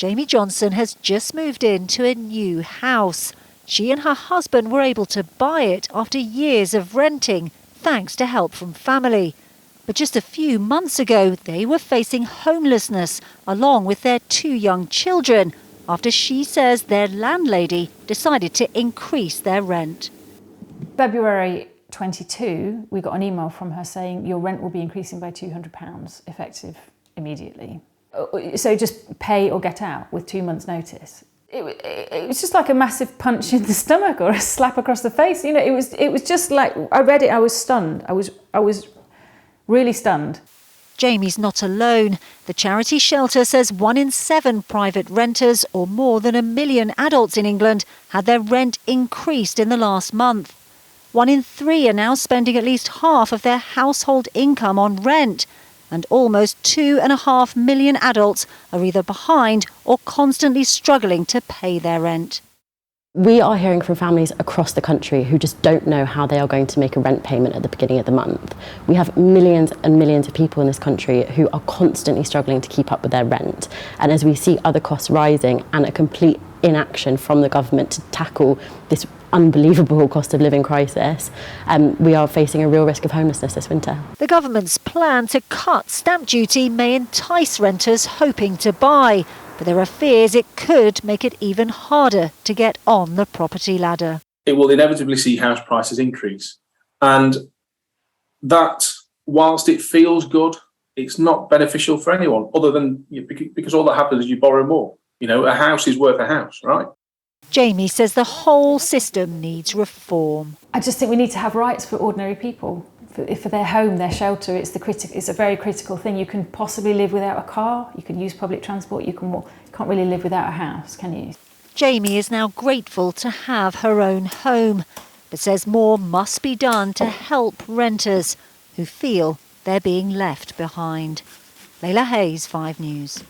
Jamie Johnson has just moved into a new house. She and her husband were able to buy it after years of renting, thanks to help from family. But just a few months ago, they were facing homelessness along with their 2 young children after she says their landlady decided to increase their rent. February 22, we got an email from her saying your rent will be increasing by £200 effective immediately. So just pay or get out with 2 months' notice. It was just like a massive punch in the stomach or a slap across the face. You know, it was just like, I read it, I was stunned. I was really stunned. Jamie's not alone. The charity shelter says 1 in 7 private renters, or more than 1 million adults in England, had their rent increased in the last month. 1 in 3 are now spending at least half of their household income on rent. And almost 2.5 million adults are either behind or constantly struggling to pay their rent. We are hearing from families across the country who just don't know how they are going to make a rent payment at the beginning of the month. We have millions and millions of people in this country who are constantly struggling to keep up with their rent. And as we see other costs rising and a complete inaction from the government to tackle this unbelievable cost of living crisis, we are facing a real risk of homelessness this winter. The government's plan to cut stamp duty may entice renters hoping to buy, but there are fears it could make it even harder to get on the property ladder. It will inevitably see house prices increase. And that, whilst it feels good, it's not beneficial for anyone other than because all that happens is you borrow more. You know, a house is worth a house, right? Jamie says the whole system needs reform. I just think we need to have rights for ordinary people. For their home, their shelter, it's a very critical thing. You can possibly live without a car, you can use public transport, you can't really live without a house, can you? Jamie is now grateful to have her own home, but says more must be done to help renters who feel they're being left behind. Leyla Hayes, 5 News.